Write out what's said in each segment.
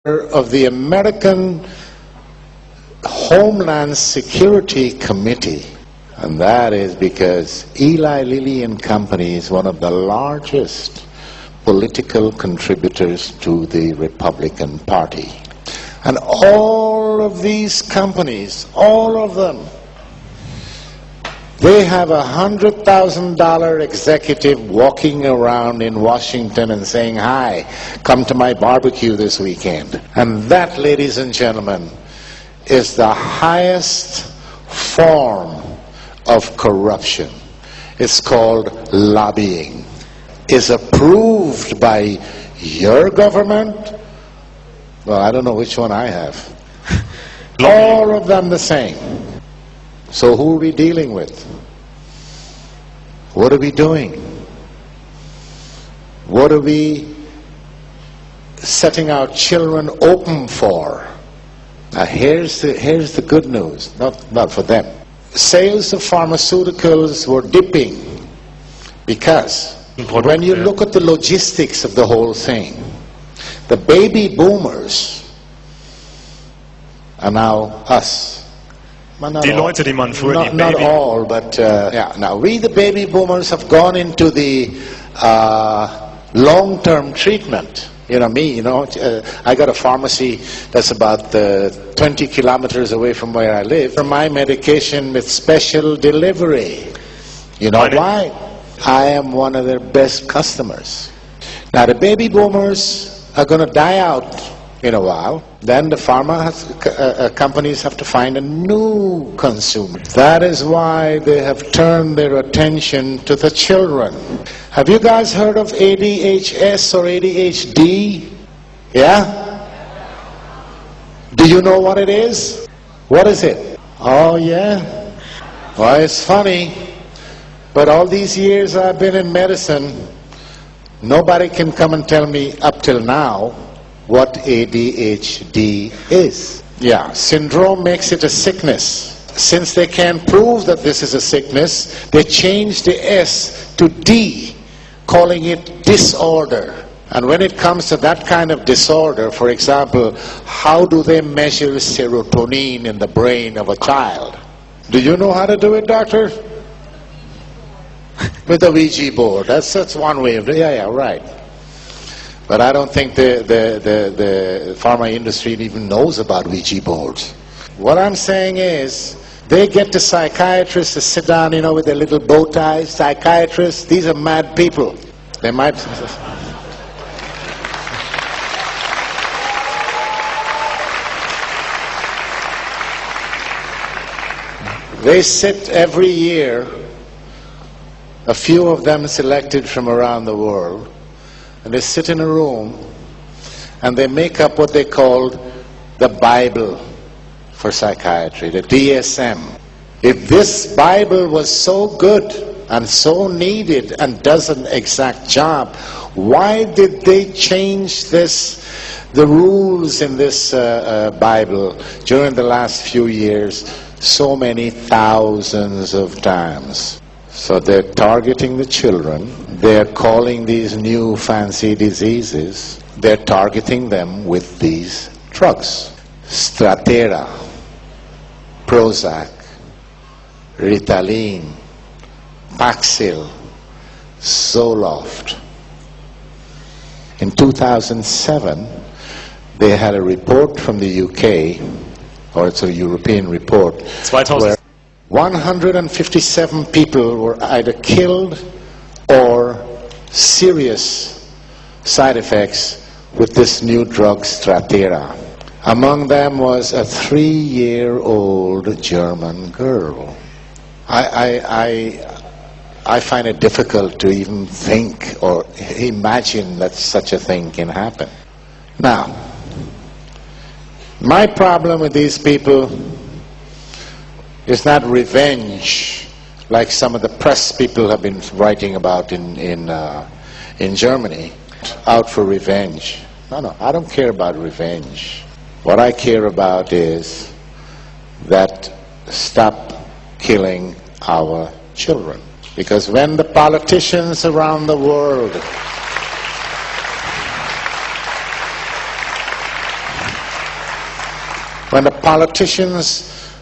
of the American Homeland Security Committee, and that is because Eli Lilly and Company is one of the largest political contributors to the Republican Party. And all of these companies, all of them, they have $100,000 executive walking around in Washington and saying, "Hi, come to my barbecue this weekend." And that, ladies and gentlemen, is the highest form of corruption. It's called lobbying. It's approved by your government. Well, I don't know which one I have. All of them the same. So who are we dealing with? What are we doing? What are we setting our children open for? Now here's the good news, not for them. Sales of pharmaceuticals were dipping because when you look at the logistics of the whole thing, the baby boomers are now us. Die Leute, die man früher die Not Baby... all, but now we, the baby boomers, have gone into the long-term treatment. I got a pharmacy that's about 20 kilometers away from where I live. For my medication with special delivery. You know why? I am one of their best customers. Now the baby boomers are going to die out in a while. Then the pharma companies have to find a new consumer. That is why they have turned their attention to the children. Have you guys heard of ADHS or ADHD? Yeah? Do you know what it is? What is it? Oh yeah? Well, it's funny, but all these years I've been in medicine, nobody can come and tell me up till now what ADHD is. Yeah, syndrome makes it a sickness. Since they can't prove that this is a sickness, they changed the S to D, calling it disorder. And when it comes to that kind of disorder, for example, how do they measure serotonin in the brain of a child? Do you know how to do it, doctor? With a Ouija board. That's one way of doing it. Yeah, right. But I don't think the pharma industry even knows about Ouija boards. What I'm saying is, they get the psychiatrists to sit down, with their little bow ties. Psychiatrists, these are mad people. They might... They sit every year, a few of them selected from around the world, and they sit in a room and they make up what they called the Bible for psychiatry, the DSM. If this Bible was so good and so needed and does an exact job, why did they change the rules in this Bible during the last few years so many thousands of times? So they're targeting the children. They're calling these new fancy diseases. They're targeting them with these drugs. Strattera, Prozac, Ritalin, Paxil, Zoloft. In 2007, they had a report from the UK, or it's a European report, 2000. where 157 people were either killed or serious side effects with this new drug Strattera. Among them was a 3-year-old German girl. I find it difficult to even think or imagine that such a thing can happen. Now, my problem with these people is not revenge, like some of the press people have been writing about in Germany, out for revenge. No, I don't care about revenge. What I care about is that stop killing our children. Because when the politicians around the world when the politicians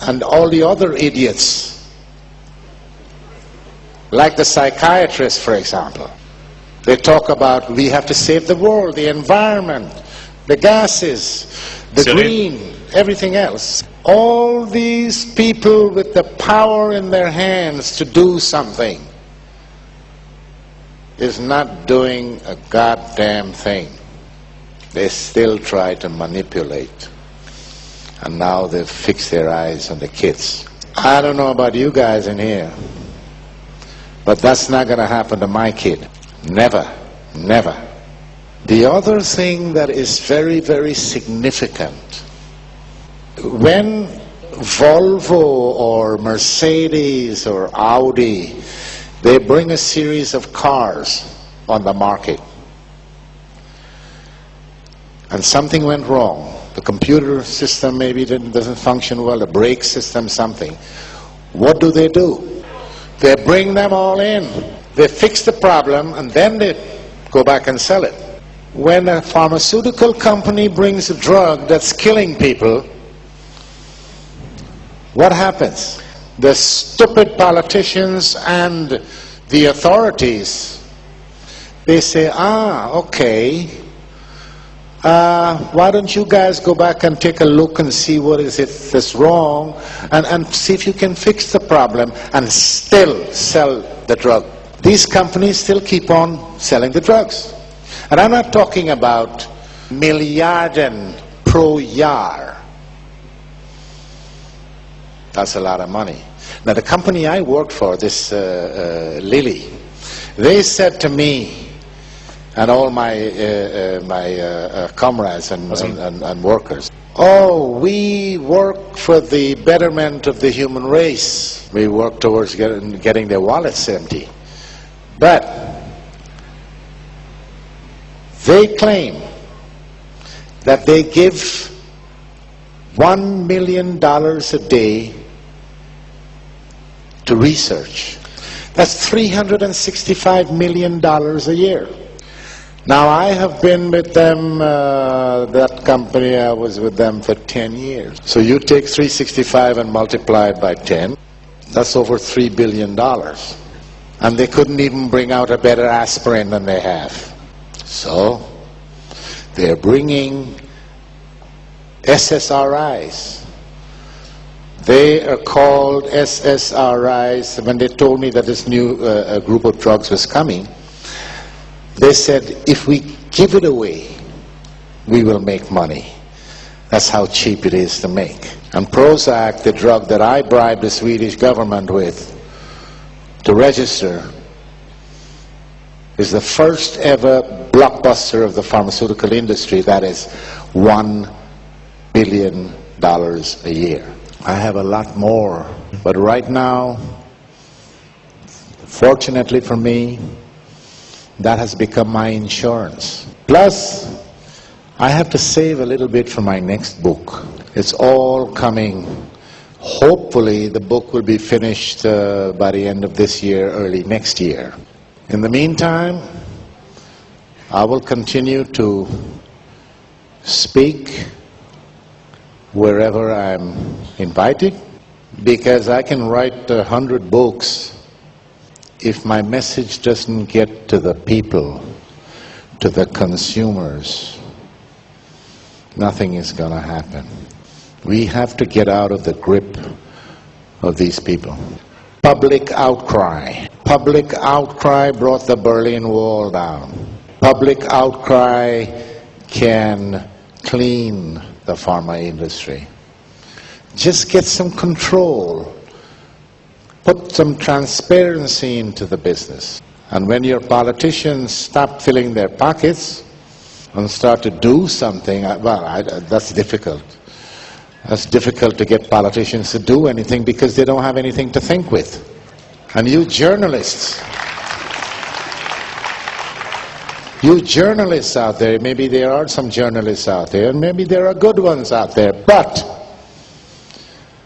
and all the other idiots, like the psychiatrists, for example, they talk about we have to save the world, the environment, the gases, the green, everything else. All these people with the power in their hands to do something is not doing a goddamn thing. They still try to manipulate. And now they've fixed their eyes on the kids. I don't know about you guys in here, but that's not going to happen to my kid. Never, never. The other thing that is very, very significant, when Volvo or Mercedes or Audi, they bring a series of cars on the market, and something went wrong. The computer system maybe doesn't function well, the brake system, something. What do? They bring them all in. They fix the problem and then they go back and sell it. When a pharmaceutical company brings a drug that's killing people, what happens? The stupid politicians and the authorities, they say, okay, why don't you guys go back and take a look and see what is it that's wrong, and see if you can fix the problem and still sell the drug. These companies still keep on selling the drugs. And I'm not talking about miljarden pro jaar. That's a lot of money. Now the company I worked for, this Lilly, they said to me, and all my comrades and workers, oh, we work for the betterment of the human race. We work towards getting their wallets empty. But they claim that they give $1 million a day to research. That's $365 million a year. Now, I have been with them, that company, I was with them for 10 years. So you take 365 and multiply it by 10, that's over $3 billion. And they couldn't even bring out a better aspirin than they have. So, they're bringing SSRIs. They are called SSRIs. When they told me that this new group of drugs was coming, they said, if we give it away, we will make money. That's how cheap it is to make. And Prozac, the drug that I bribed the Swedish government with to register, is the first ever blockbuster of the pharmaceutical industry. That is $1 billion a year. I have a lot more, but right now, fortunately for me, that has become my insurance. Plus, I have to save a little bit for my next book. It's all coming. Hopefully, the book will be finished by the end of this year, early next year. In the meantime, I will continue to speak wherever I'm invited, because I can write 100 books. If my message doesn't get to the people, to the consumers, nothing is going to happen. We have to get out of the grip of these people. Public outcry. Public outcry brought the Berlin Wall down. Public outcry can clean the pharma industry. Just get some control. Put some transparency into the business. And when your politicians stop filling their pockets and start to do something, that's difficult. That's difficult to get politicians to do anything because they don't have anything to think with. And you journalists out there, maybe there are some journalists out there, and maybe there are good ones out there, but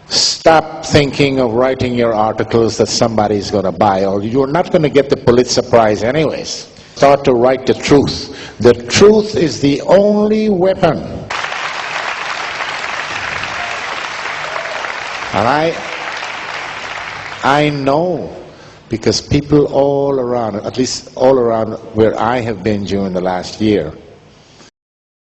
stop thinking of writing your articles that somebody's going to buy, or you're not going to get the Pulitzer Prize anyways. Start to write the truth. The truth is the only weapon And I know, because people all around, at least all around where I have been during the last year,